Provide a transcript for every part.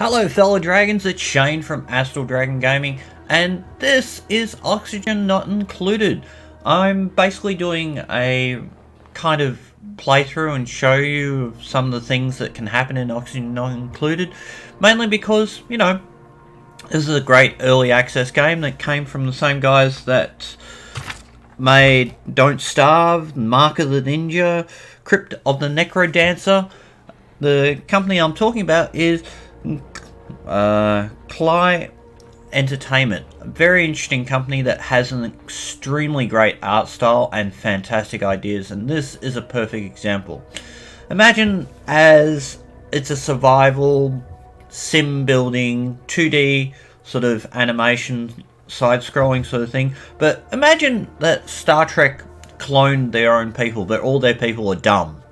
Hello fellow dragons, it's Shane from Astraldragon Gaming, and this is Oxygen Not Included. I'm basically doing a kind of playthrough and show you some of the things that can happen in Oxygen Not Included, mainly because, you know, this is a great early access game that came from the same guys that made Don't Starve, Mark of the Ninja, Crypt of the Necro Dancer. The company I'm talking about is Cly Entertainment, a very interesting company that has an extremely great art style and fantastic ideas, and this is a perfect example. Imagine as it's a survival sim building 2D sort of animation side-scrolling sort of thing, but imagine that Star Trek cloned their own people, but all their people are dumb,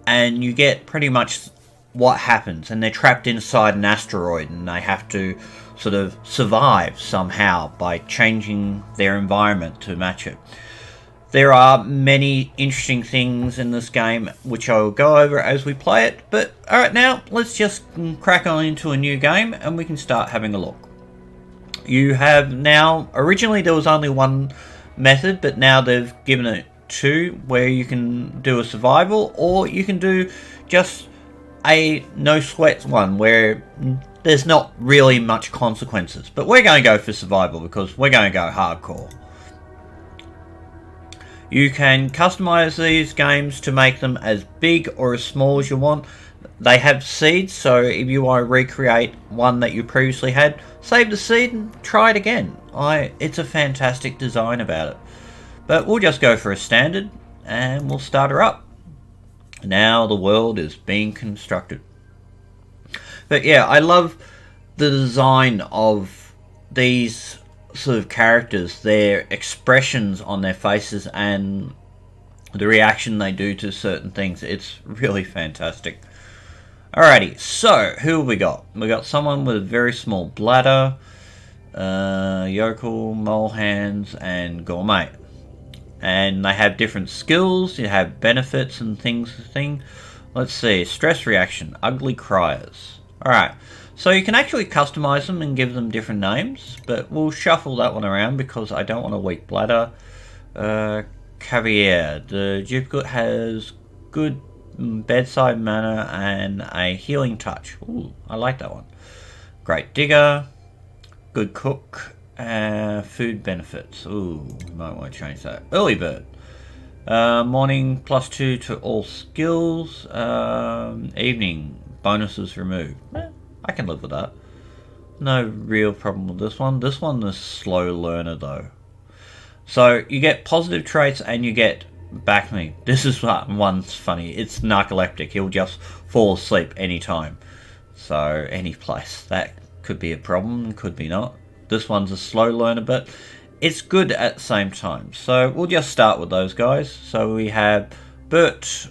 and you get pretty much what happens, and they're trapped inside an asteroid and they have to sort of survive somehow by changing their environment to match it. There are many interesting things in this game which I will go over as we play it, but alright, now let's just crack on into a new game and we can start having a look. You have now, originally there was only one method, but now they've given it two, where you can do a survival or you can do just a no sweat one where there's not really much consequences, but we're going to go for survival because we're going to go hardcore. You can customize these games to make them as big or as small as you want. They have seeds, so if you want to recreate one that you previously had, save the seed and try it again. It's a fantastic design about it. But we'll just go for a standard and we'll start her up. Now the world is being constructed. But yeah, I love the design of these sort of characters, their expressions on their faces and the reaction they do to certain things. It's really fantastic. Alrighty, so who have we got? We got someone with a very small bladder, yokel, mole hands, and gourmet. And they have different skills, you have benefits and things. Let's see, stress reaction, ugly criers. Alright, so you can actually customize them and give them different names, but we'll shuffle that one around because I don't want a weak bladder. Caviar, the duplicate has good bedside manner and a healing touch. Ooh, I like that one. Great digger, good cook. Food benefits. Ooh, might want to change that. Early bird. Morning +2 to all skills. Evening bonuses removed. I can live with that. No real problem with this one. This one is slow learner though. So you get positive traits and you get back me. This is one's funny. It's narcoleptic. He'll just fall asleep anytime. So any place. That could be a problem, could be not. This one's a slow learner, but it's good at the same time. So we'll just start with those guys. So we have Bert,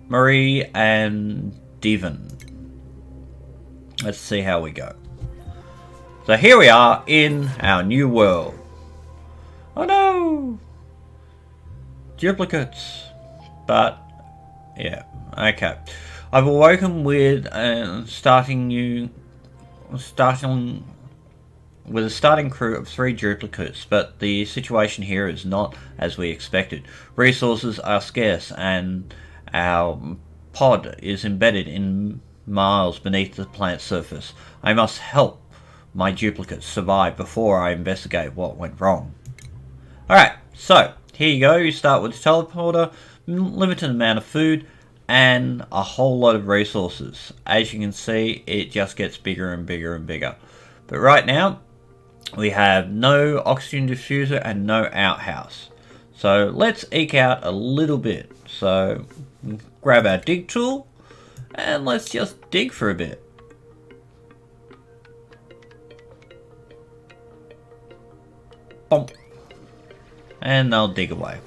Marie, and Devon. Let's see how we go. So here we are in our new world. Oh no! Duplicates. But, yeah, okay. I've awoken with starting with a starting crew of 3 duplicates, but the situation here is not as we expected. Resources are scarce and our pod is embedded in miles beneath the planet's surface. I must help my duplicates survive before I investigate what went wrong. Alright, so here you go. You start with the teleporter, limited amount of food, and a whole lot of resources. As you can see, it just gets bigger and bigger and bigger. But right now, we have no oxygen diffuser and no outhouse. So let's eke out a little bit. So grab our dig tool and let's just dig for a bit. Bonk. And they'll dig away.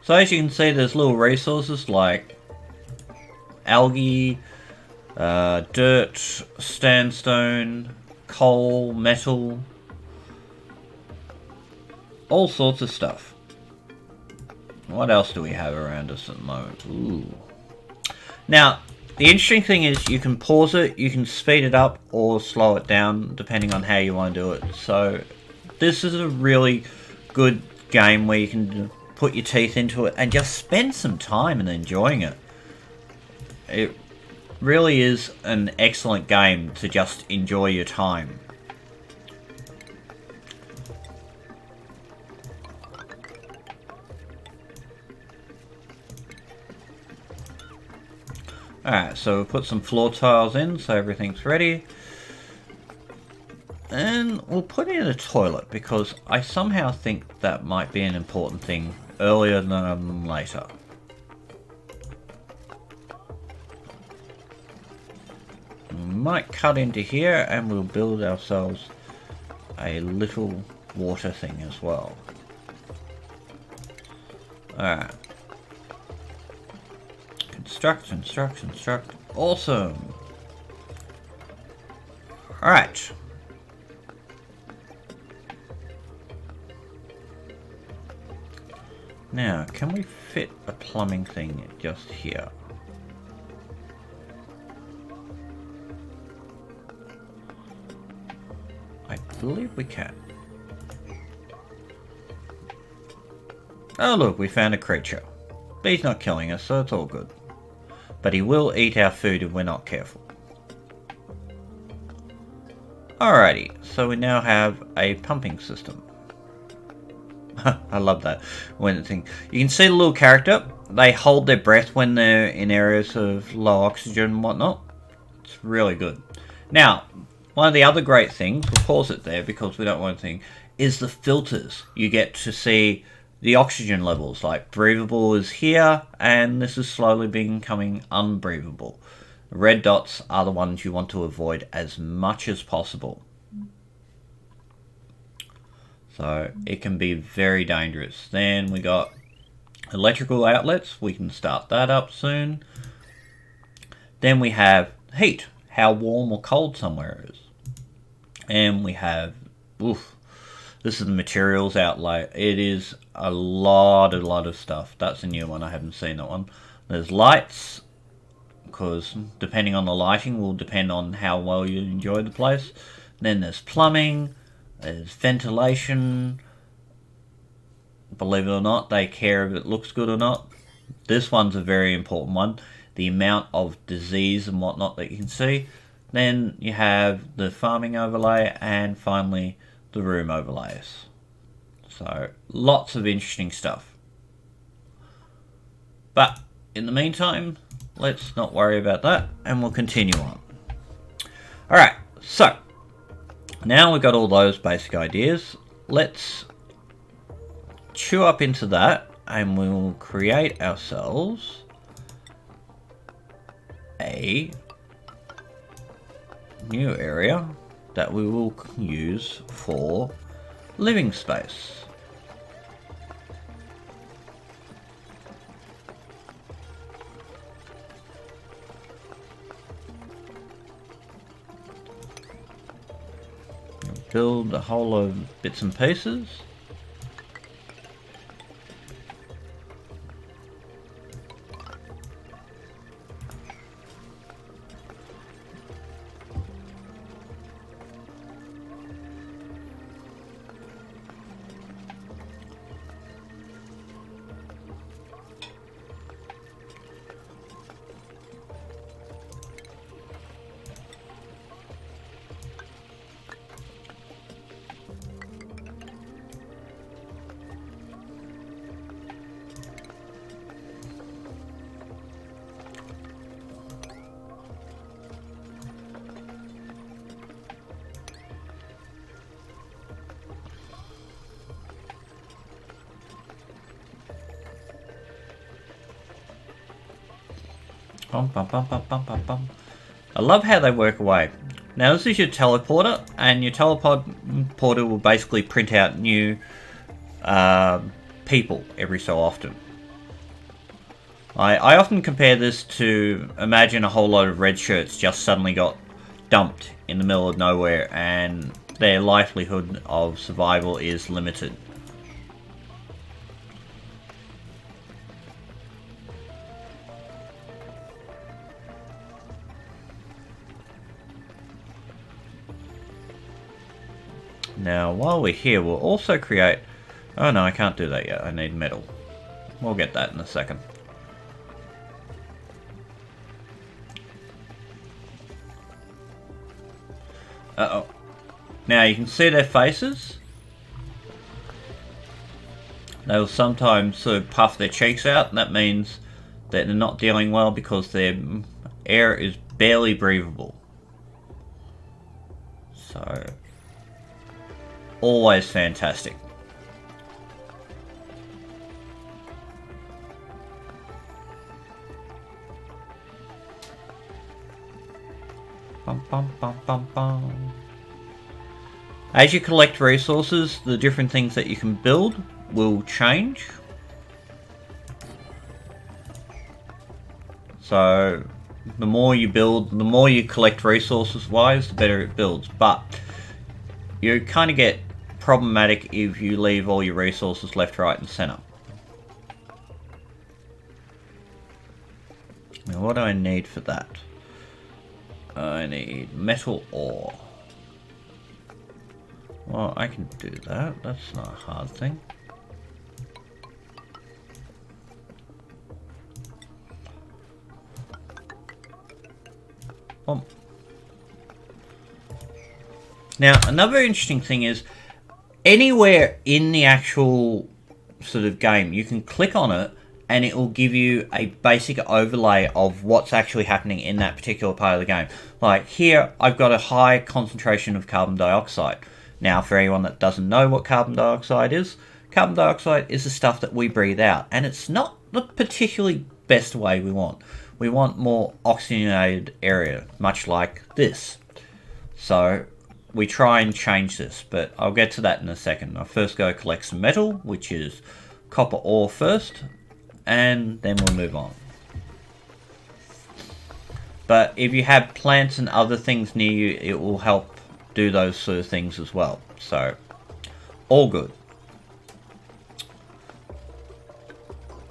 So as you can see, there's little resources like algae, Dirt, sandstone, coal, metal, all sorts of stuff. What else do we have around us at the moment? Ooh. Now, the interesting thing is you can pause it, you can speed it up or slow it down depending on how you want to do it. So this is a really good game where you can put your teeth into it and just spend some time and enjoying it. It really is an excellent game to just enjoy your time. Alright, so we'll put some floor tiles in so everything's ready. And we'll put in a toilet because I somehow think that might be an important thing earlier than later. We might cut into here and we'll build ourselves a little water thing as well. Alright. Construct. Awesome. Alright. Now, can we fit a plumbing thing just here? I believe we can. Oh look, we found a creature. But he's not killing us, so it's all good. But he will eat our food if we're not careful. Alrighty, so we now have a pumping system. I love that. When the thing, you can see the little character. They hold their breath when they're in areas of low oxygen and whatnot. It's really good. Now, one of the other great things, we'll pause it there because we don't want to think, is the filters. You get to see the oxygen levels, like breathable is here, and this is slowly becoming unbreathable. Red dots are the ones you want to avoid as much as possible. So it can be very dangerous. Then we got electrical outlets. We can start that up soon. Then we have heat, how warm or cold somewhere is. And we have, this is the materials outlay. It is a lot of stuff. That's a new one. I haven't seen that one. There's lights, because depending on the lighting will depend on how well you enjoy the place. Then there's plumbing. There's ventilation. Believe it or not, they care if it looks good or not. This one's a very important one. The amount of disease and whatnot that you can see. Then you have the farming overlay and finally the room overlays. So lots of interesting stuff. But in the meantime, let's not worry about that and we'll continue on. Alright, so now we've got all those basic ideas. Let's chew up into that and we'll create ourselves a new area that we will use for living space. Build a whole lot of bits and pieces. I love how they work away. Now this is your teleporter, and your teleporter will basically print out new people every so often. I often compare this to, imagine a whole load of red shirts just suddenly got dumped in the middle of nowhere and their livelihood of survival is limited. Now, while we're here, we'll also create... Oh no, I can't do that yet. I need metal. We'll get that in a second. Uh-oh. Now, you can see their faces. They'll sometimes sort of puff their cheeks out, and that means that they're not dealing well because their air is barely breathable. So... always fantastic. Bum, bum, bum, bum, bum. As you collect resources, the different things that you can build will change. So the more you build, the more you collect resources wise, the better it builds. But you kind of get problematic if you leave all your resources left, right and center. Now what do I need for that? I need metal ore. Well, I can do that. That's not a hard thing. Now, another interesting thing is, anywhere in the actual sort of game, you can click on it and it will give you a basic overlay of what's actually happening in that particular part of the game. Like here, I've got a high concentration of carbon dioxide. Now, for anyone that doesn't know what carbon dioxide is the stuff that we breathe out, and it's not the particularly best way we want. We want more oxygenated area, much like this. So we try and change this, but I'll get to that in a second. I'll first go collect some metal, which is copper ore first, and then we'll move on. But if you have plants and other things near you, it will help do those sort of things as well. So, all good.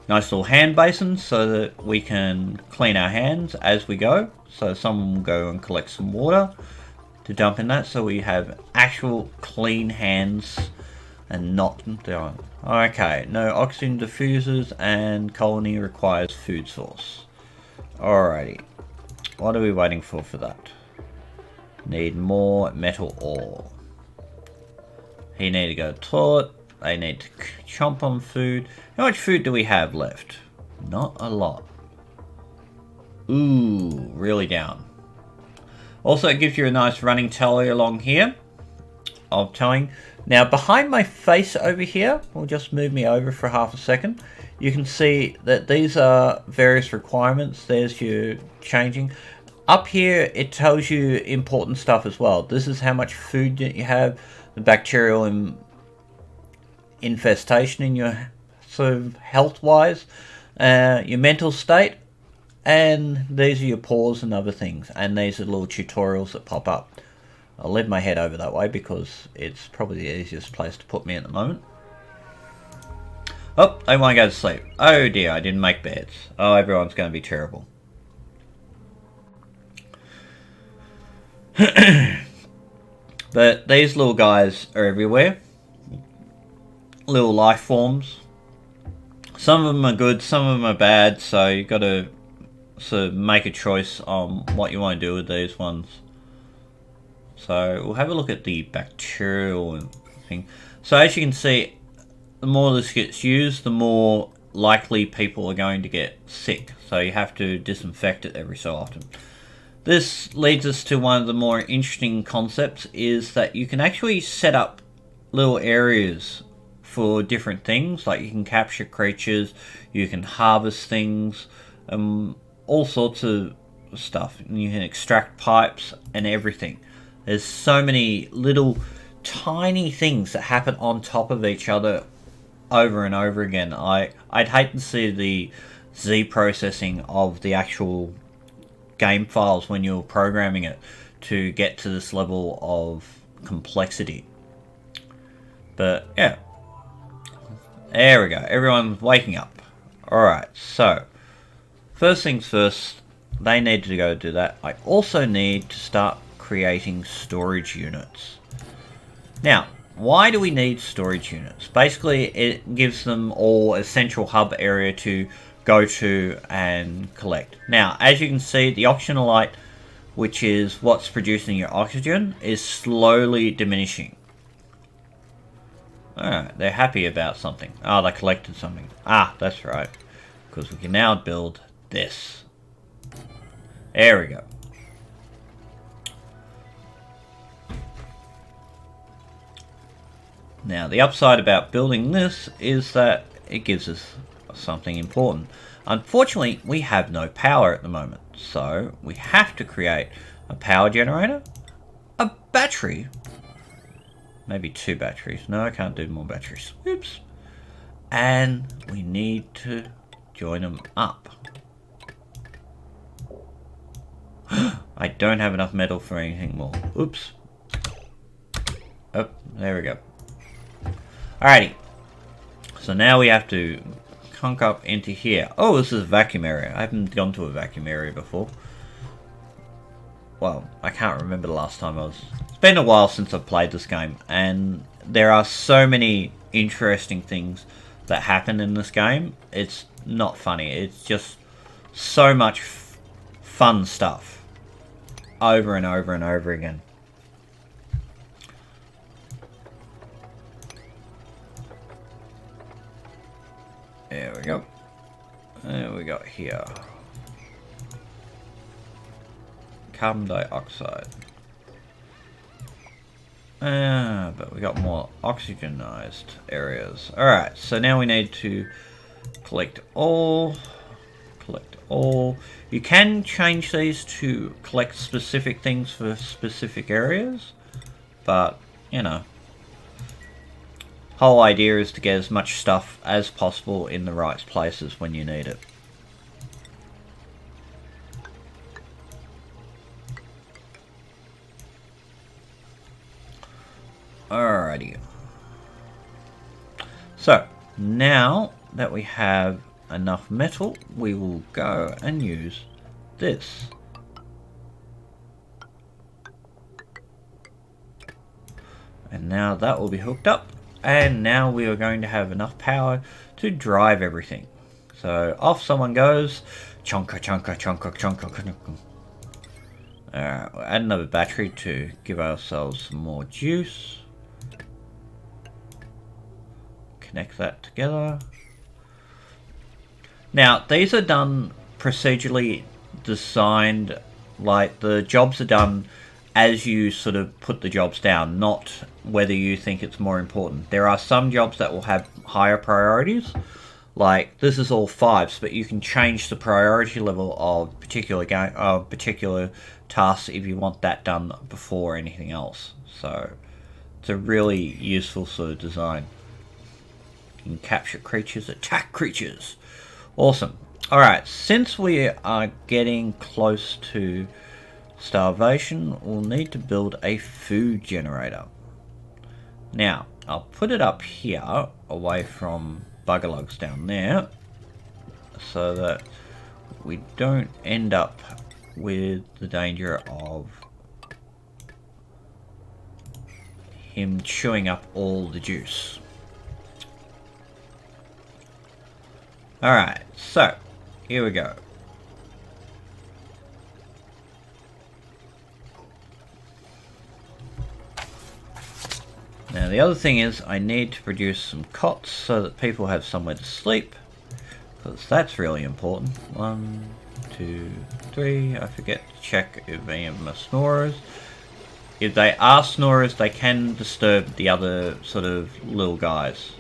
Nice little hand basins so that we can clean our hands as we go. So someone will go and collect some water to dump in that, so we have actual clean hands and not down. Okay, no oxygen diffusers, and colony requires food source. Alrighty, what are we waiting for that? Need more metal ore. He need to go to the toilet. They need to chomp on food. How much food do we have left? Not a lot. Ooh, really down. Also, it gives you a nice running tally along here of telling. Now, behind my face over here, we'll just move me over for half a second. You can see that these are various requirements. There's your changing. Up here, it tells you important stuff as well. This is how much food that you have, the bacterial infestation in your sort of health-wise, your mental state, and these are your pores and other things. And these are little tutorials that pop up. I'll leave my head over that way because it's probably the easiest place to put me at the moment. Oh, they want to go to sleep. Oh dear, I didn't make beds. Oh, everyone's going to be terrible. But these little guys are everywhere. Little life forms. Some of them are good, some of them are bad, so you've got to sort of make a choice on what you want to do with these ones. So we'll have a look at the bacterial thing. So as you can see, the more this gets used, the more likely people are going to get sick. So you have to disinfect it every so often. This leads us to one of the more interesting concepts, is that you can actually set up little areas for different things. Like you can capture creatures, you can harvest things, all sorts of stuff. And you can extract pipes and everything. There's so many little tiny things that happen on top of each other over and over again. I'd hate to see the Z processing of the actual game files when you're programming it to get to this level of complexity. But yeah, there we go. Everyone's waking up. Alright, so first things first, they need to go do that. I also need to start creating storage units. Now, why do we need storage units? Basically, it gives them all a central hub area to go to and collect. Now, as you can see, the oxygenolite, which is what's producing your oxygen, is slowly diminishing. Alright, they're happy about something. Ah, they collected something. Ah, that's right. Because we can now build this. There we go. Now, the upside about building this is that it gives us something important. Unfortunately, we have no power at the moment, so we have to create a power generator, a battery, maybe 2 batteries. No, I can't do more batteries. Oops. And we need to join them up. I don't have enough metal for anything more. Oops. Oh, there we go. Alrighty. So now we have to conk up into here. Oh, this is a vacuum area. I haven't gone to a vacuum area before. Well, I can't remember the last time I was... It's been a while since I've played this game, and there are so many interesting things that happen in this game. It's not funny. It's just so much fun stuff. Over and over and over again. There we go. There we go here. Carbon dioxide. But we got more oxygenized areas. Alright, so now we need to collect all. Collect all. You can change these to collect specific things for specific areas. But, you know. Whole idea is to get as much stuff as possible in the right places when you need it. Alrighty. So, now that we have enough metal, we will go and use this. And now that will be hooked up. And now we are going to have enough power to drive everything. So off someone goes. Chonka, chonka, chonka, chonka, chonka. Alright, we'll add another battery to give ourselves some more juice. Connect that together. Now, these are done procedurally designed, like the jobs are done as you sort of put the jobs down, not whether you think it's more important. There are some jobs that will have higher priorities, like this is all 5s, but you can change the priority level of particular tasks if you want that done before anything else. So it's a really useful sort of design. You can capture creatures, attack creatures. Awesome. Alright, since we are getting close to starvation, we'll need to build a food generator. Now, I'll put it up here, away from buggerlugs down there, so that we don't end up with the danger of him chewing up all the juice. Alright, so, here we go. Now the other thing is I need to produce some cots so that people have somewhere to sleep, because that's really important. 1, 2, 3, I forget to check if any of them are snorers. If they are snorers, they can disturb the other sort of little guys.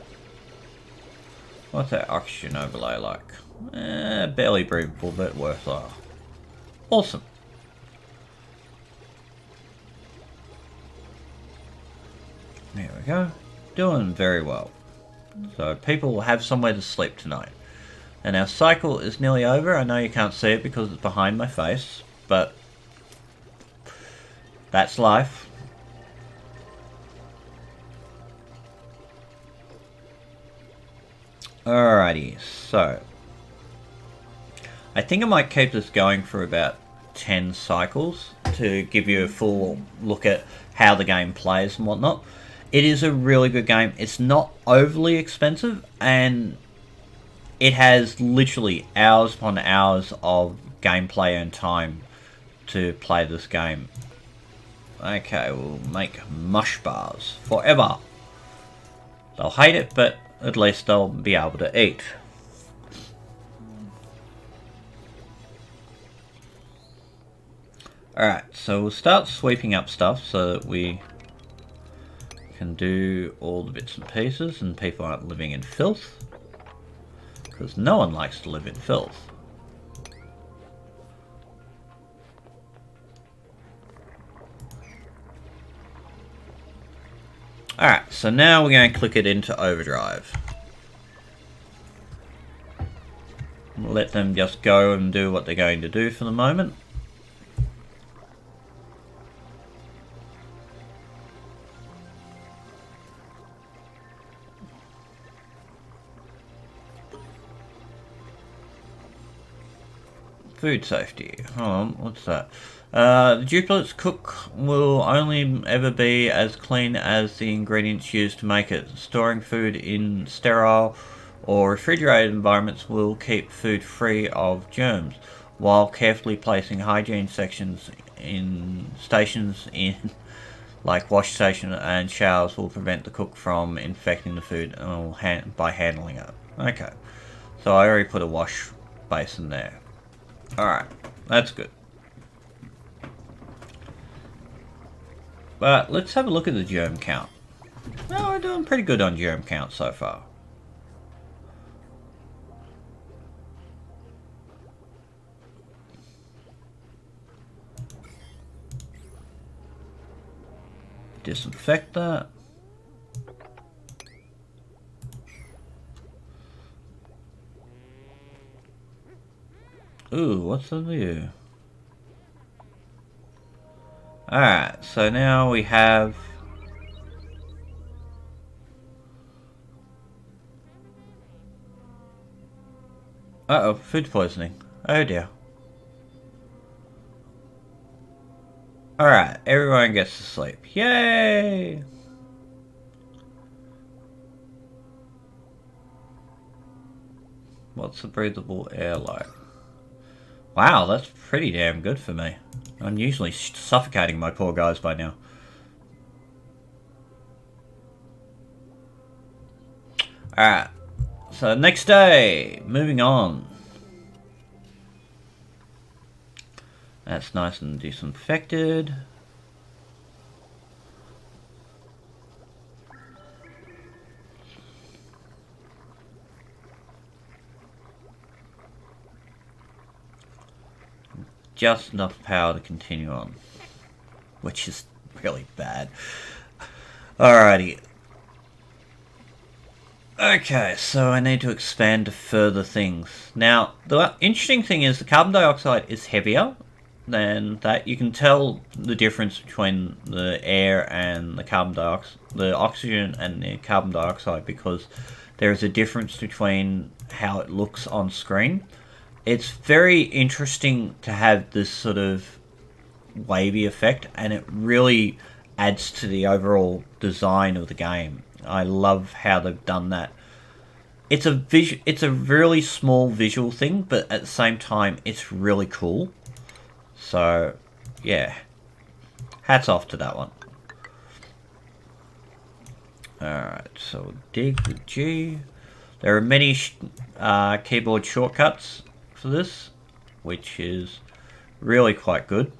What's that oxygen overlay like? Barely breathable, but worthwhile. Awesome. There we go. Doing very well. So people will have somewhere to sleep tonight. And our cycle is nearly over. I know you can't see it because it's behind my face, but that's life. Alrighty, so I think I might keep this going for about 10 cycles to give you a full look at how the game plays and whatnot. It is a really good game. It's not overly expensive, and it has literally hours upon hours of gameplay and time to play this game. Okay, we'll make mush bars forever. They'll hate it, but at least they'll be able to eat. Alright, so we'll start sweeping up stuff so that we can do all the bits and pieces and people aren't living in filth. Because no one likes to live in filth. Alright, so now we're going to click it into overdrive. Let them just go and do what they're going to do for the moment. Food safety. Hold on, what's that? The duplicate's cook will only ever be as clean as the ingredients used to make it. Storing food in sterile or refrigerated environments will keep food free of germs, while carefully placing hygiene sections in stations in like wash station and showers will prevent the cook from infecting the food by handling it. Okay, so I already put a wash basin there. Alright, that's good. But let's have a look at the germ count. Well, we're doing pretty good on germ count so far. Disinfect that. Ooh, what's the new? Alright, so now we have... Uh-oh, food poisoning. Oh dear. Alright, everyone gets to sleep. Yay! What's the breathable air like? Wow, that's pretty damn good for me. I'm usually suffocating my poor guys by now. Alright, so next day, moving on. That's nice and disinfected. Just enough power to continue on, which is really bad. Alrighty. Okay, so I need to expand to further things. Now, the interesting thing is the carbon dioxide is heavier than that. You can tell the difference between the air and the carbon dioxide, the oxygen and the carbon dioxide, because there is a difference between how it looks on screen. It's very interesting to have this sort of wavy effect, and it really adds to the overall design of the game. I love how they've done that. It's a really small visual thing, but at the same time, it's really cool. So, yeah, hats off to that one. Alright, so dig with G. There are many keyboard shortcuts for this, which is really quite good.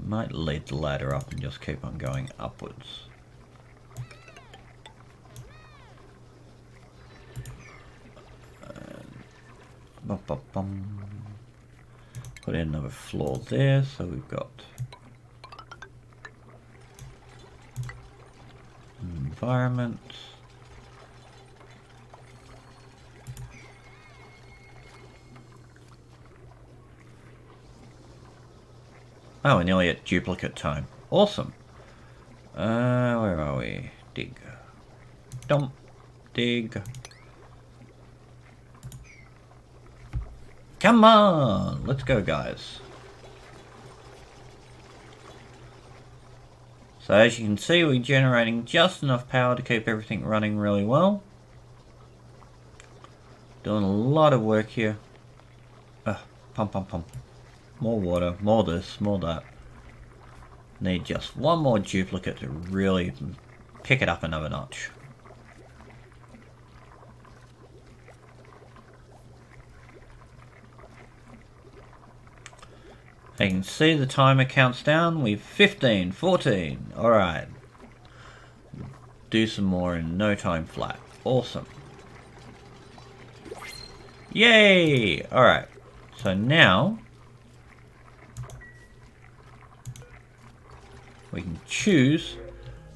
Might lead the ladder up and just keep on going upwards. Put in another floor there, so we've got environment. Oh, we're nearly at duplicate time. Awesome. Where are we? Dig. Dump. Dig. Come on! Let's go, guys. So as you can see, we're generating just enough power to keep everything running really well. Doing a lot of work here. Pump, pump, pump. More water, more this, more that. Need just one more duplicate to really pick it up another notch. You can see the timer counts down. We've 15, 14. Alright. Do some more in no time flat. Awesome. Yay! Alright. So now we can choose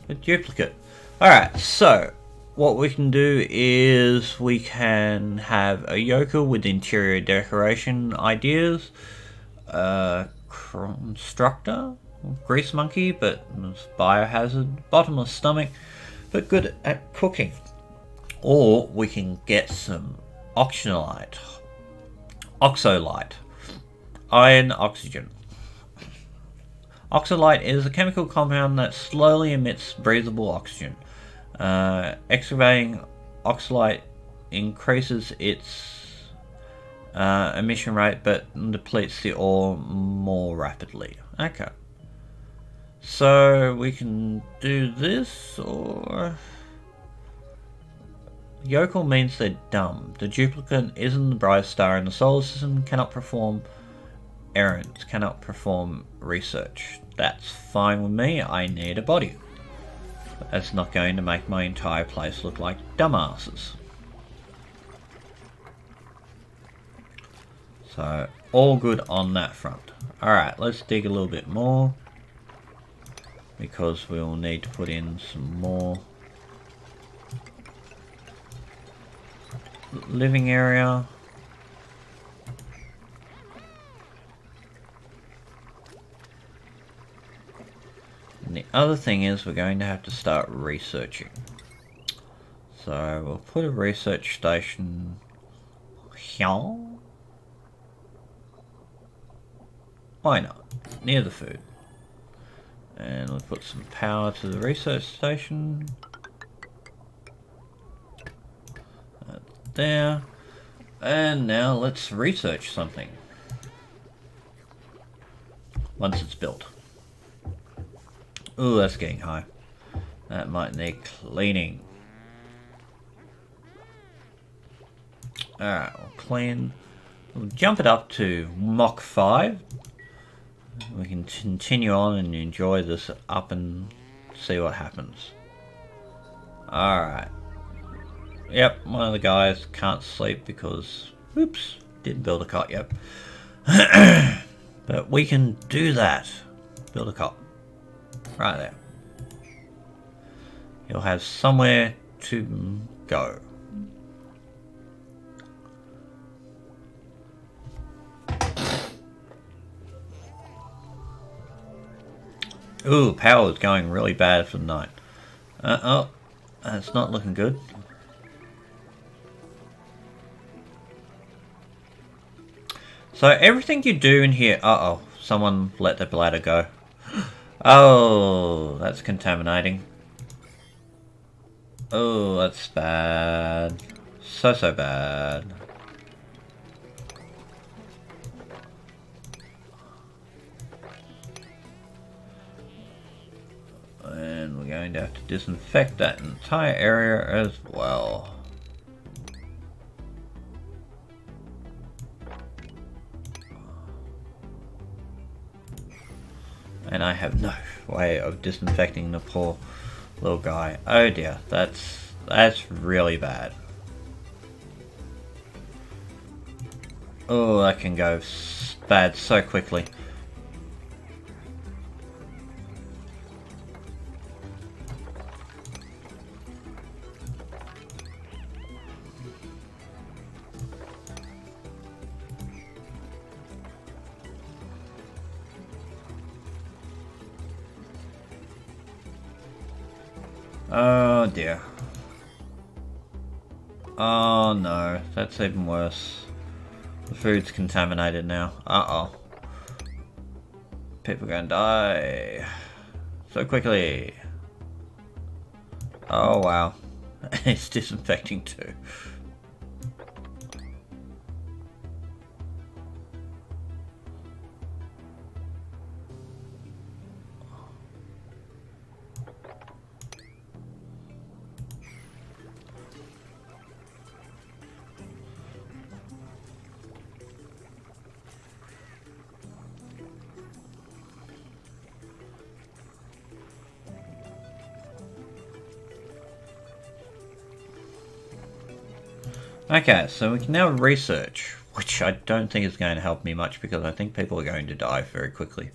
a duplicate. Alright, so what we can do is we can have a yokel with interior decoration ideas. Constructor, grease monkey, but it's biohazard, bottomless stomach, but good at cooking. Or we can get some oxygenolite, iron oxygen. Oxalite is a chemical compound that slowly emits breathable oxygen. Excavating oxalite increases its emission rate, but depletes the ore more rapidly. Okay. So we can do this, or yokel means they're dumb. The duplicate isn't the brightest star in the solar system, cannot perform errands, cannot perform research. That's fine with me, I need a body. That's not going to make my entire place look like dumbasses. So, all good on that front. Alright, let's dig a little bit more, because we'll need to put in some more living area. And the other thing is we're going to have to start researching. So we'll put a research station here. Why not? Near the food. And we'll put some power to the research station. There. And now let's research something. Once it's built. Ooh, that's getting high. That might need cleaning. Alright, we'll clean. We'll jump it up to Mach 5. We can continue on and enjoy this up and see what happens. Alright. Yep, one of the guys can't sleep because, oops, didn't build a cot yet. But we can do that. Build a cot. Right there. You'll have somewhere to go. Ooh, power is going really bad for the night. Oh, that's not looking good. So everything you do in here... Uh-oh, someone let the bladder go. Oh, that's contaminating. Oh, that's bad. So bad. And we're going to have to disinfect that entire area as well. And I have no way of disinfecting the poor little guy. Oh dear, that's really bad. Oh, that can go bad so quickly. Oh dear. Oh no, that's even worse. The food's contaminated now. Uh-oh. People are gonna die so quickly. Oh wow. It's disinfecting too. Okay, so we can now research, which I don't think is going to help me much because I think people are going to die very quickly.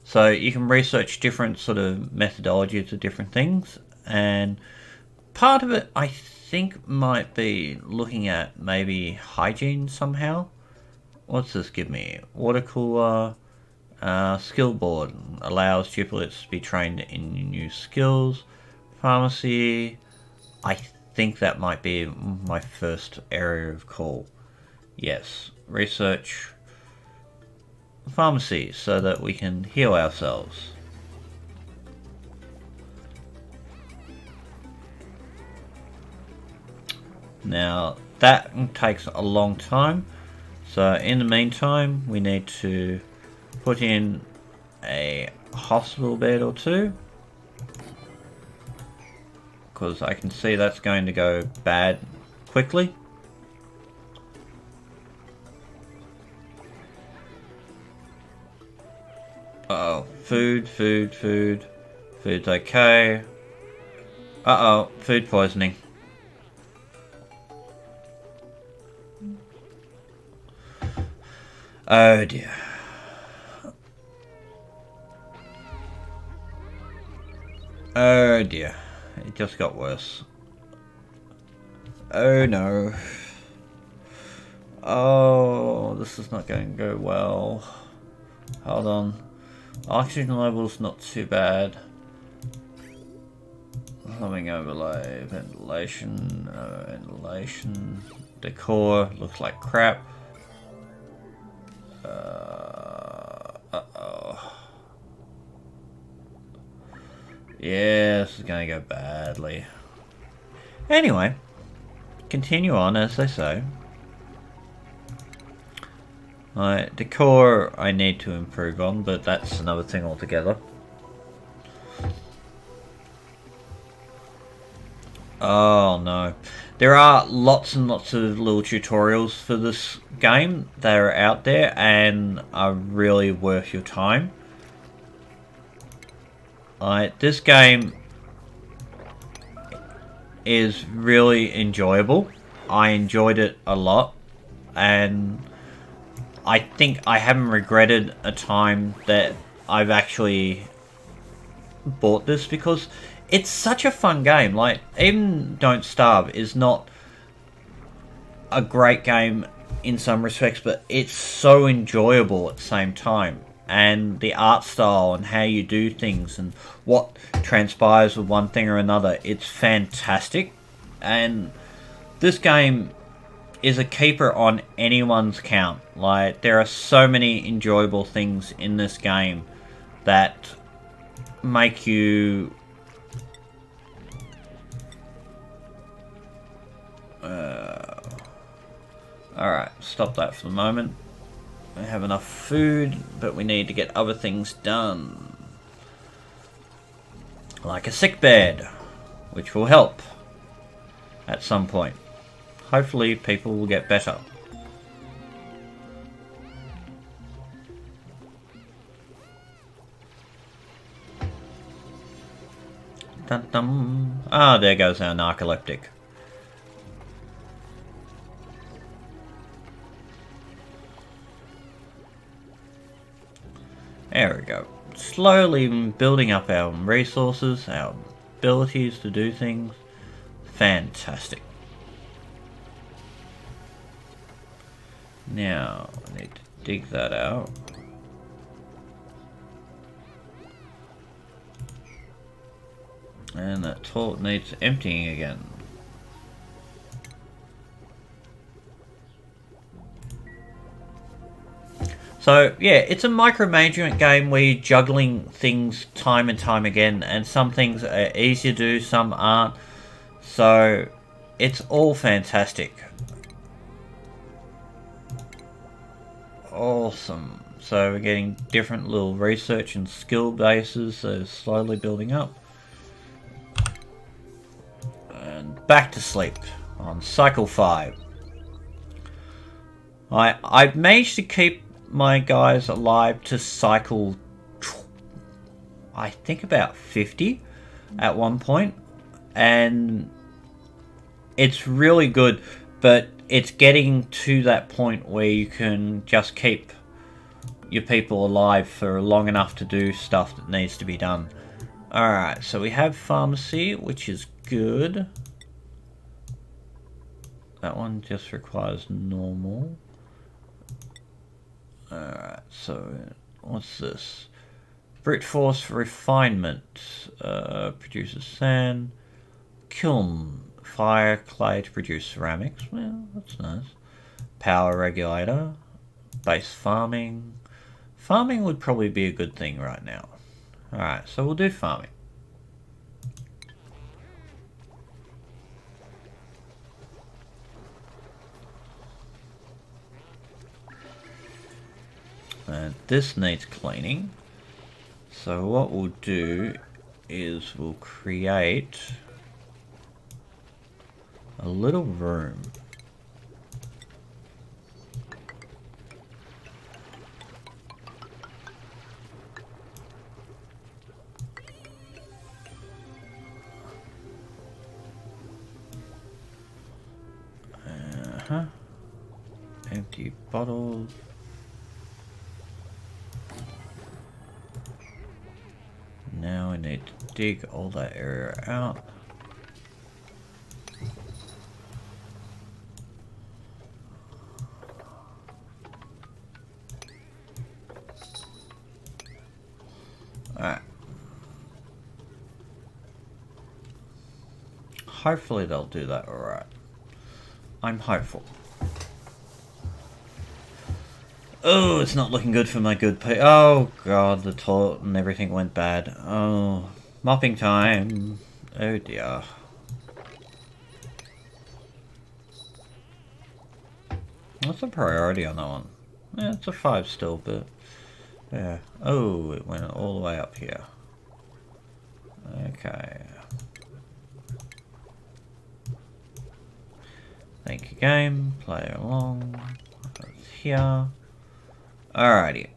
So you can research different sort of methodologies of different things, and part of it I think might be looking at maybe hygiene somehow. What's this give me? Water cooler, skill board allows duplicates to be trained in new skills. Pharmacy, I think that might be my first area of call. Yes, research pharmacy so that we can heal ourselves. Now that takes a long time, so in the meantime we need to put in a hospital bed or two, because I can see that's going to go bad quickly. Uh-oh, food. Food's okay. Uh-oh, food poisoning. Oh dear. Oh dear. It just got worse. Oh no. Oh, this is not going to go well. Hold on. Oxygen level's not too bad. Plumbing overlay, ventilation, ventilation. Decor looks like crap. Uh-oh. Yeah, this is going to go badly. Anyway, continue on, as they say. Decor I need to improve on, but that's another thing altogether. Oh no. There are lots and lots of little tutorials for this game that are out there and are really worth your time. This game is really enjoyable. I enjoyed it a lot, and I think I haven't regretted a time that I've actually bought this, because it's such a fun game. Like, even Don't Starve is not a great game in some respects, but it's so enjoyable at the same time. And the art style and how you do things and what transpires with one thing or another, it's fantastic. And this game is a keeper on anyone's count. Like, there are so many enjoyable things in this game that make you alright, stop that for the moment. We have enough food, but we need to get other things done. Like a sick bed, which will help at some point. Hopefully people will get better. Dun dun. Ah, there goes our narcoleptic. There we go. Slowly building up our resources, our abilities to do things. Fantastic. Now, I need to dig that out. And that toilet needs emptying again. So, yeah, it's a micromanagement game where you're juggling things time and time again, and some things are easy to do, some aren't. So, it's all fantastic. Awesome. So, we're getting different little research and skill bases, so slowly building up. And back to sleep on cycle 5. I've managed to keep my guys alive to cycle, I think about 50 at one point, and it's really good, but it's getting to that point where you can just keep your people alive for long enough to do stuff that needs to be done. Alright, so we have pharmacy, which is good. That one just requires normal. Alright, so what's this? Brute force refinement produces sand. Kiln fire clay to produce ceramics. Well, that's nice. Power regulator. Base farming. Farming would probably be a good thing right now. Alright, so we'll do farming. And this needs cleaning. So what we'll do is we'll create a little room. Empty bottles. Now we need to dig all that area out. Alright. Hopefully they'll do that alright. I'm hopeful. Oh, it's not looking good for my good pay. Oh god, the toilet and everything went bad. Oh, mopping time. Oh dear. What's the priority on that one? Yeah, it's a 5 still, but yeah. Oh, it went all the way up here. Okay. Thank you, game. Play along. That's here. Alrighty.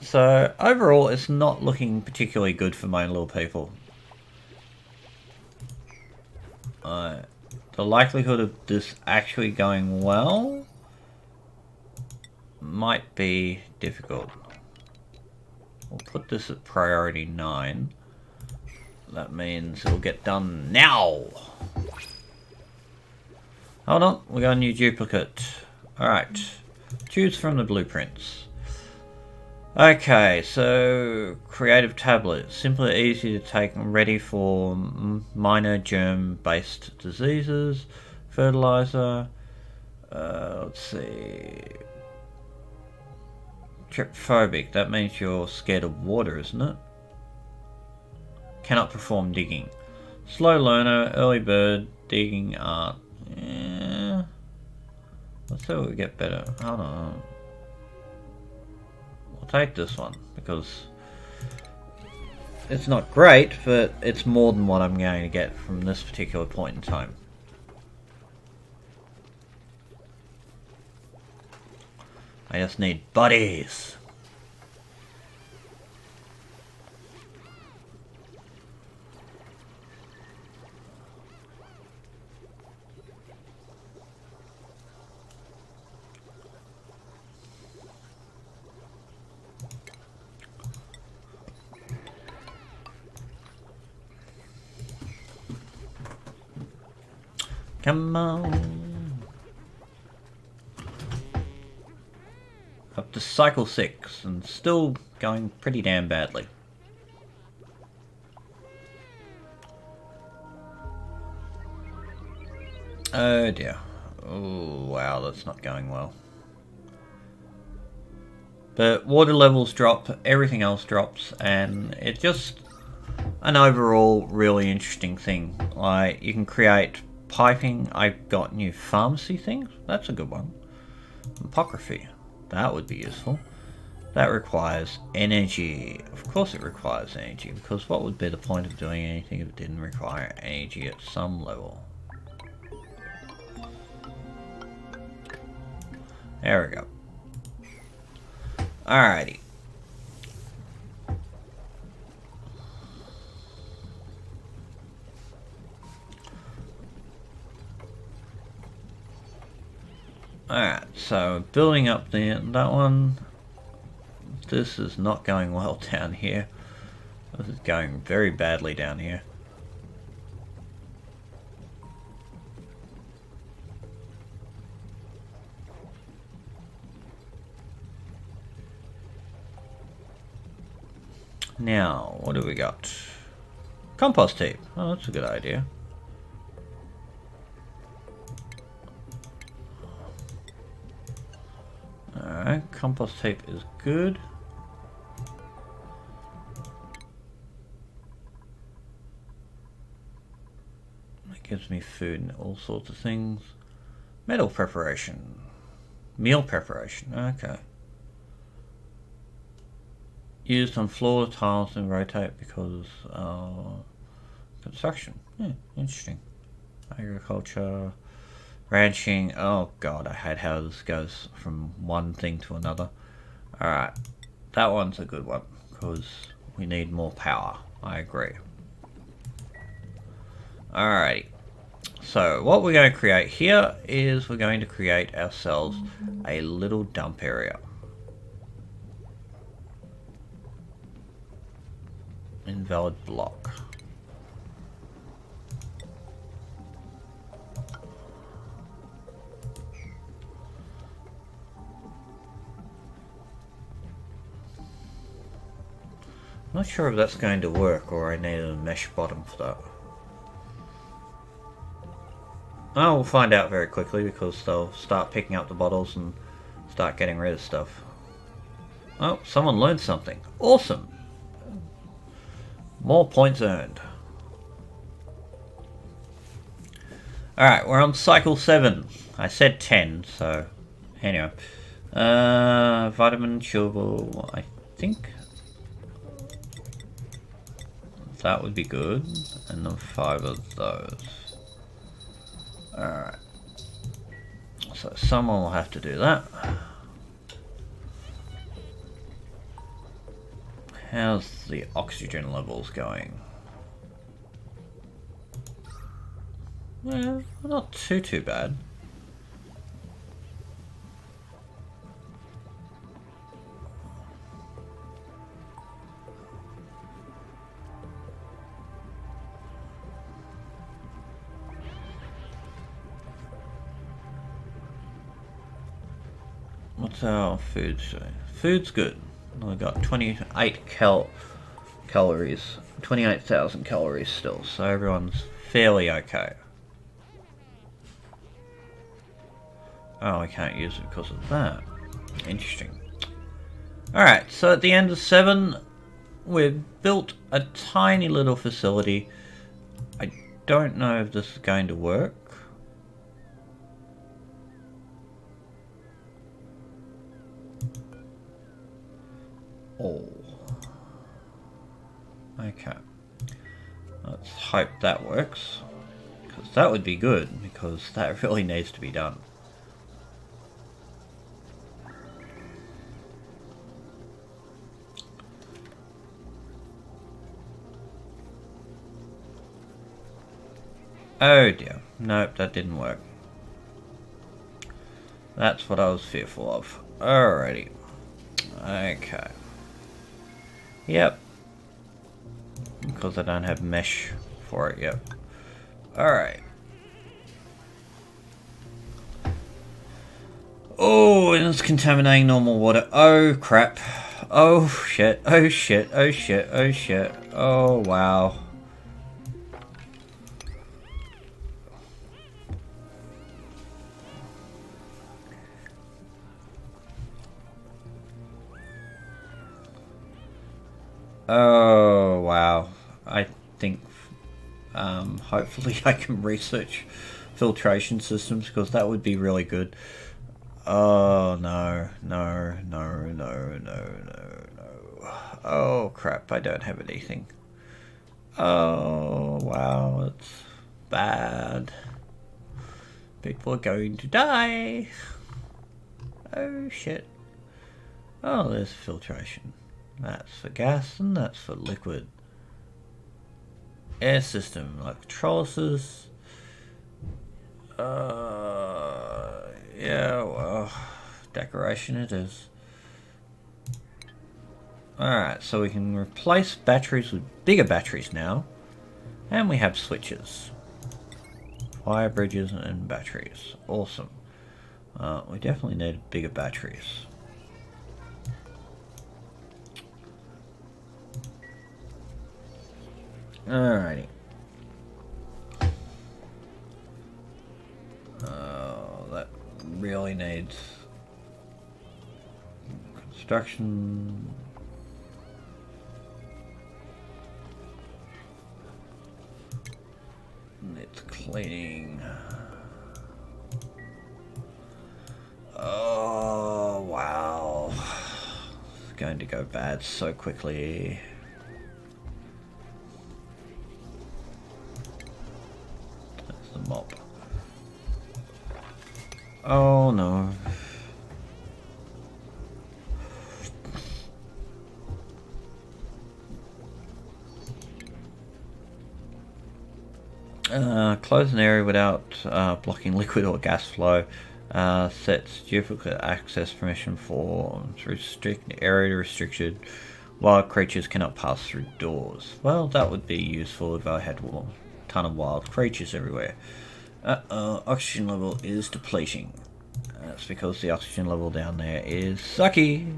So, overall, it's not looking particularly good for my little people. The likelihood of this actually going well might be difficult. We'll put this at priority 9. That means it'll get done now. Hold on, we got a new duplicate. Alright. Choose from the blueprints. Okay, so creative tablet. Simple, easy to take and ready for minor germ-based diseases. Fertilizer. Let's see. Trypophobic. That means you're scared of water, isn't it? Cannot perform digging. Slow learner. Early bird. Digging art. Yeah. Let's see what we get better. I don't know. We'll take this one because it's not great, but it's more than what I'm going to get from this particular point in time. I just need buddies. Come on. Up to cycle 6 and still going pretty damn badly. Oh dear. Oh wow, that's not going well. But water levels drop, everything else drops, and it's just an overall really interesting thing. Like, you can create piping. I've got new pharmacy things. That's a good one. Apocryphy. That would be useful. That requires energy. Of course it requires energy, because what would be the point of doing anything if it didn't require energy at some level? There we go. Alrighty. Alright, so building up that one. This is not going well down here. This is going very badly down here. Now, what do we got? Compost heap. Oh, that's a good idea. Alright, compost heap is good. It gives me food and all sorts of things. Metal preparation. Meal preparation. Okay. Used on floor tiles and rotate because construction. Yeah, interesting. Agriculture, ranching. Oh god, I hate how this goes from one thing to another. Alright, that one's a good one because we need more power. I agree. Alrighty. So what we're going to create here is we're going to create ourselves a little dump area. Invalid block. I'm not sure if that's going to work, or I need a mesh bottom for that. Oh, we'll find out very quickly because they'll start picking up the bottles and start getting rid of stuff. Oh, someone learned something. Awesome! More points earned. Alright, we're on cycle 7. I said 10, so anyway. Vitamin, chewable, I think that would be good. And then 5 of those. Alright. So someone will have to do that. How's the oxygen levels going? Well, not too bad. What's our food say? Food's good. I got 28 calories, 28,000 calories still, so everyone's fairly okay. Oh, I can't use it because of that. Interesting. Alright, so at the end of 7, we've built a tiny little facility. I don't know if this is going to work. Oh. Okay. Let's hope that works. Because that would be good, because that really needs to be done. Oh dear. Nope, that didn't work. That's what I was fearful of. Alrighty. Okay. Yep. Because I don't have mesh for it yet. Alright. Oh, and it's contaminating normal water. Oh crap. Oh shit. Oh shit. Oh shit. Oh shit. Oh wow. Oh, wow. I think hopefully I can research filtration systems because that would be really good. Oh, no, no, no, no, no, no, no. Oh, crap, I don't have anything. Oh, wow, it's bad. People are going to die. Oh, shit. Oh, there's filtration. That's for gas and that's for liquid. Air system, electrolysis. Yeah, well, decoration it is. Alright, so we can replace batteries with bigger batteries now. And we have switches. Wire bridges and batteries. Awesome. We definitely need bigger batteries. Alrighty. That really needs construction. It's cleaning. Oh, wow. It's going to go bad so quickly. That's the mop. Oh, no. Close an area without blocking liquid or gas flow. Sets duplicate access permission forms. Restrict area restricted. Wild creatures cannot pass through doors. Well, that would be useful if I had a ton of wild creatures everywhere. Oxygen level is depleting. That's because the oxygen level down there is sucky.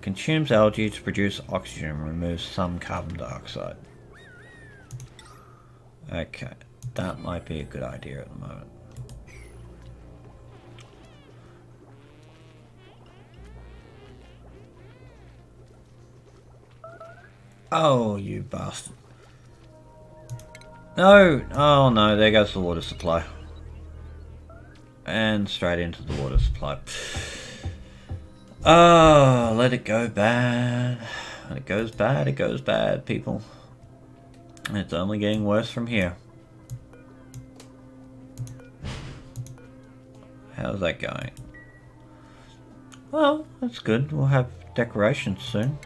Consumes algae to produce oxygen and removes some carbon dioxide. Okay, that might be a good idea at the moment. Oh, you bastard. No! Oh no, there goes the water supply. And straight into the water supply. Oh, let it go bad. When it goes bad, people. It's only getting worse from here. How's that going? Well, that's good. We'll have decorations soon.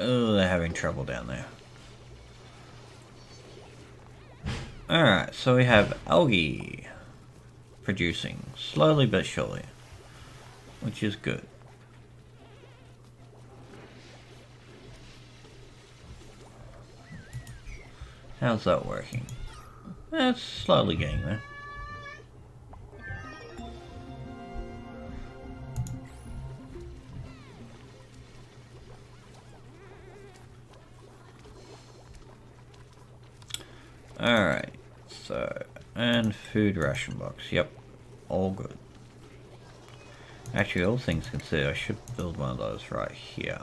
Oh, they're having trouble down there. Alright, so we have algae producing slowly but surely, which is good. How's that working? It's slowly getting there. Alright, so, and food ration box, yep, all good. Actually, all things considered, I should build one of those right here.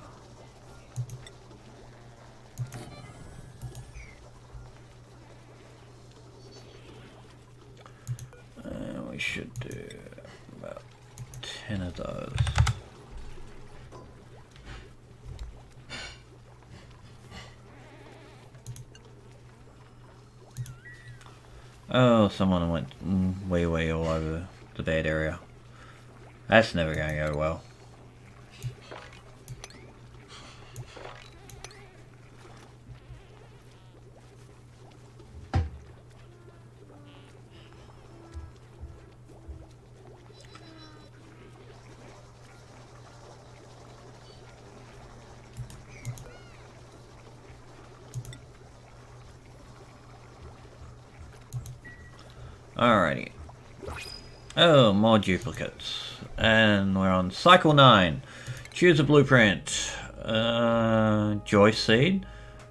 And we should do about 10 of those. Oh, someone went way all over the bed area. That's never going to go well. Alrighty. Oh, more duplicates. And we're on cycle 9. Choose a blueprint. Joy seed.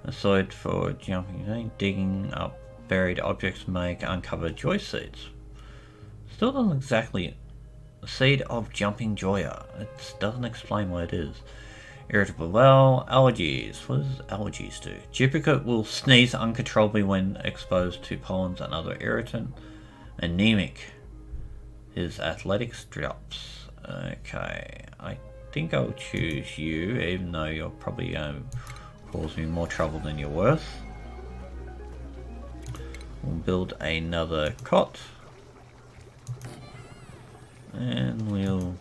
A sword for jumping, digging up buried objects make uncover joy seeds. Still doesn't exactly... Seed of jumping joya. It doesn't explain what it is. Irritable bowel, allergies. What does allergies do? Duplicate will sneeze uncontrollably when exposed to pollens and other irritant. Anemic. His athletics drops. Okay, I think I'll choose you, even though you're probably going to cause me more trouble than you're worth. We'll build another cot. And we'll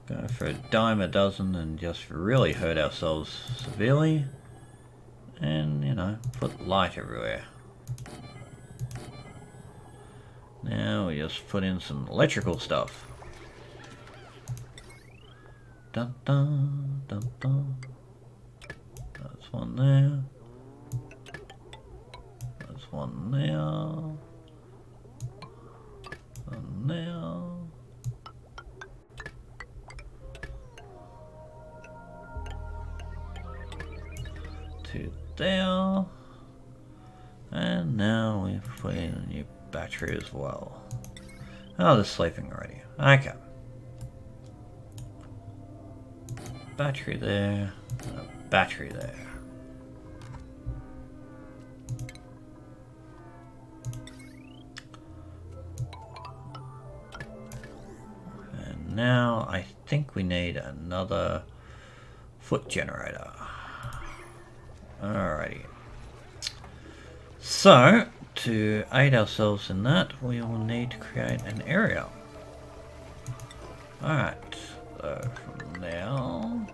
go for a dime a dozen and just really hurt ourselves severely. And, you know, put light everywhere. Now we just put in some electrical stuff. Dun dun dun dun. That's one there. That's one there. One there. Two there. And now we put in a new battery as well. Oh, they're sleeping already. Okay. Battery there. A battery there. And now I think we need another foot generator. Alrighty. So, to aid ourselves in that, we will need to create an area. Alright, so from now...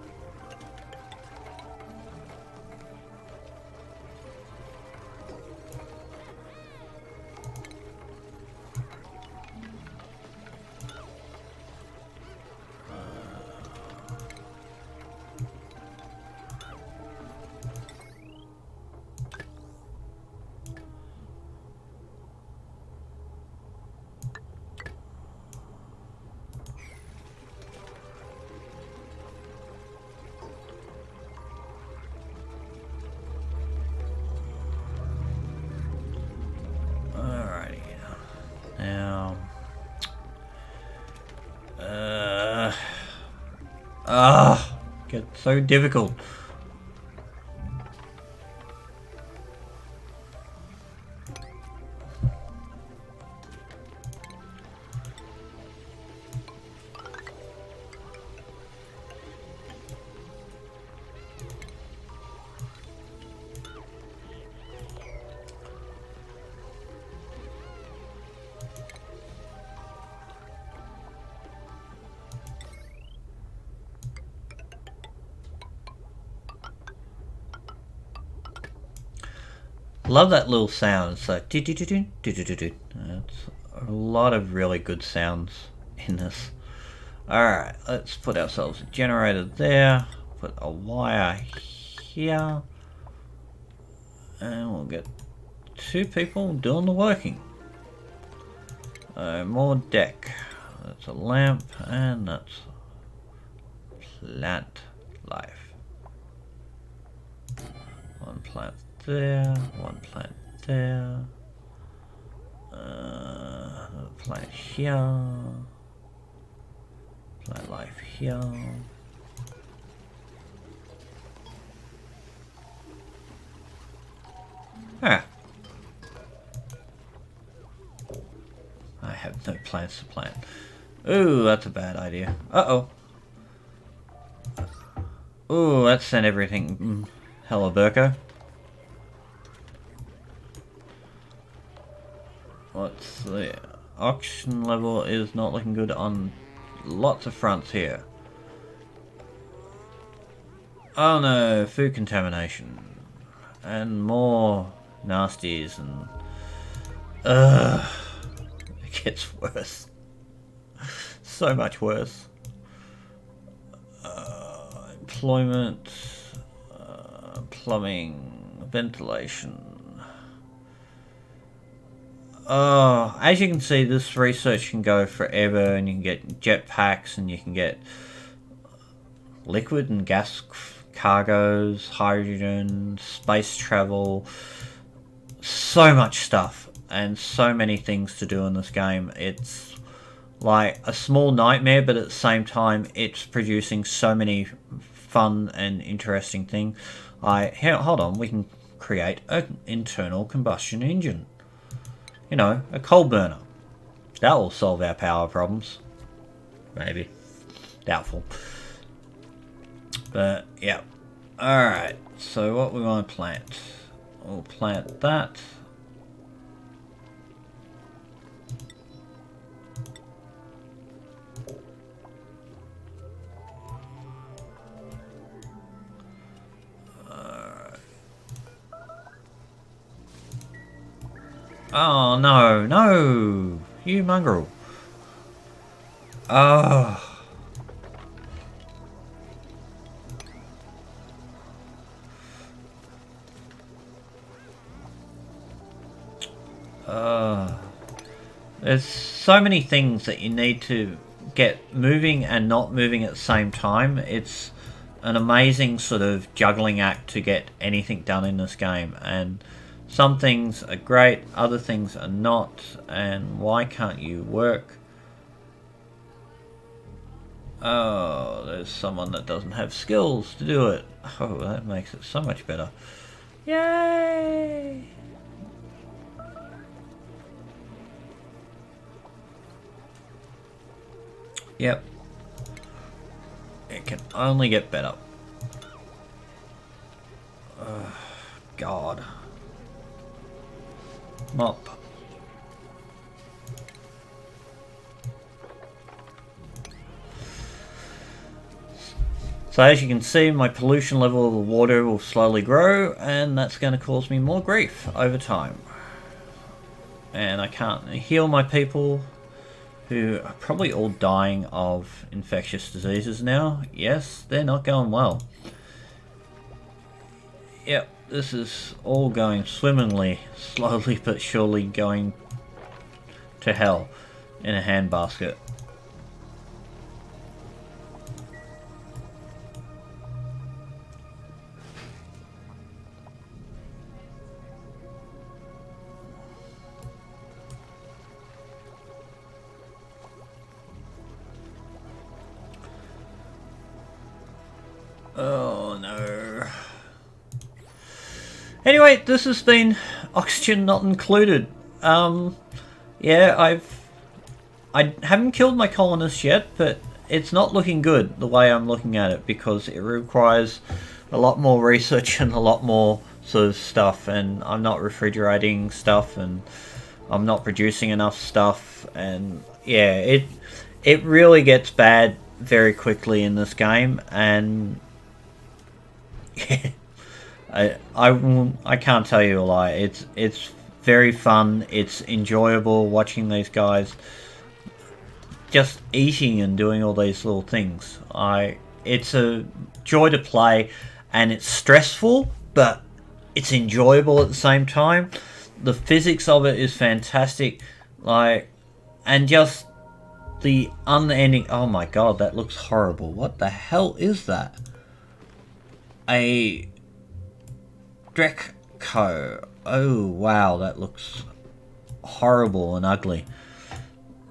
Gets so difficult. Love that little sound. It's like do do do do do do do do. It's a lot of really good sounds in this. Alright, let's put ourselves a generator there. Put a wire here. And we'll get 2 people doing the working. More deck. That's a lamp and that's plant life. One plant there, one plant there, plant here, plant life here. Ah. I have no plants to plant. Ooh, that's a bad idea. Uh-oh. Ooh, that sent everything hella burko. What's the oxygen level is not looking good on lots of fronts here. Oh no, food contamination. And more nasties and... it gets worse. So much worse. Employment, plumbing, ventilation. as you can see, this research can go forever, and you can get jetpacks, and you can get liquid and gas cargoes, hydrogen, space travel, so much stuff, and so many things to do in this game. It's like a small nightmare, but at the same time, it's producing so many fun and interesting things. Here, hold on, we can create an internal combustion engine. You know, a coal burner. That will solve our power problems. Maybe. Doubtful. But, yeah. Alright, so what we want to plant? We'll plant that. Oh, no, no! You mongrel. Oh. There's so many things that you need to get moving and not moving at the same time. It's an amazing sort of juggling act to get anything done in this game, and some things are great, other things are not, and why can't you work? Oh, there's someone that doesn't have skills to do it. Oh, that makes it so much better. Yay! Yep. It can only get better. God. Mop. So as you can see, my pollution level of the water will slowly grow, and that's going to cause me more grief over time. And I can't heal my people, who are probably all dying of infectious diseases now. Yes, they're not going well. Yep, this is all going swimmingly, slowly but surely going to hell in a handbasket. Oh no. Anyway, this has been Oxygen Not Included. Yeah, I haven't killed my colonists yet, but it's not looking good the way I'm looking at it, because it requires a lot more research and a lot more sort of stuff, and I'm not refrigerating stuff, and I'm not producing enough stuff, and yeah, it really gets bad very quickly in this game, and I can't tell you a lie. It's very fun. It's enjoyable watching these guys just eating and doing all these little things. It's a joy to play, and it's stressful, but it's enjoyable at the same time. The physics of it is fantastic, and just the unending. Oh my god, that looks horrible. What the hell is that? A Dreco. Oh wow, that looks horrible and ugly.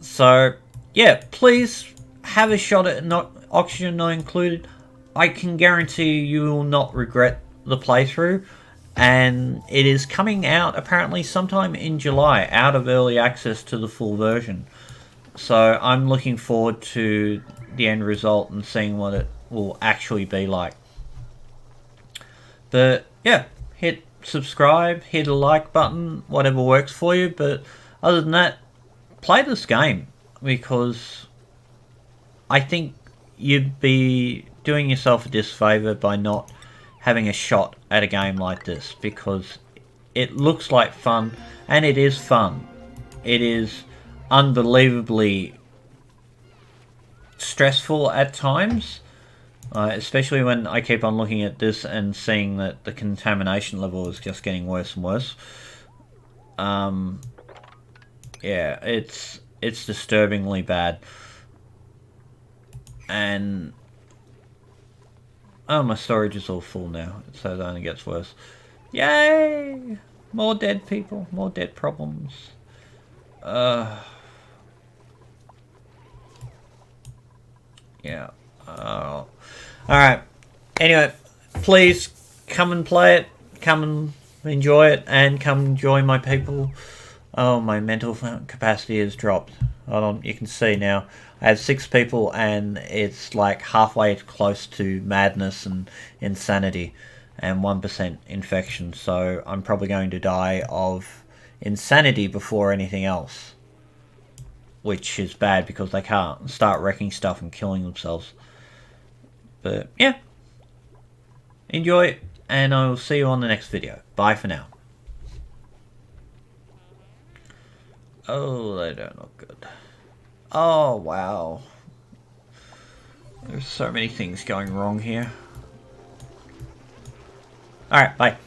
So yeah, please have a shot at Oxygen Not Included. I can guarantee you will not regret the playthrough, and it is coming out apparently sometime in July, out of early access to the full version. So I'm looking forward to the end result and seeing what it will actually be like. But yeah, hit subscribe, hit a like button, whatever works for you. But other than that, play this game, because I think you'd be doing yourself a disfavour by not having a shot at a game like this, because it looks like fun, and it is fun. It is unbelievably stressful at times. Especially when I keep on looking at this and seeing that the contamination level is just getting worse and worse. Yeah, it's disturbingly bad. And oh, my storage is all full now, so it only gets worse. Yay! More dead people, more dead problems. Yeah. Alright. Anyway, please come and play it. Come and enjoy it. And come enjoy my people. Oh, my mental capacity has dropped. Hold on, you can see now. I have 6 people and it's like halfway close to madness and insanity. And 1% infection. So I'm probably going to die of insanity before anything else. Which is bad because they can't start wrecking stuff and killing themselves. But yeah, enjoy, and I will see you on the next video. Bye for now. Oh, they don't look good. Oh, wow. There's so many things going wrong here. Alright, bye.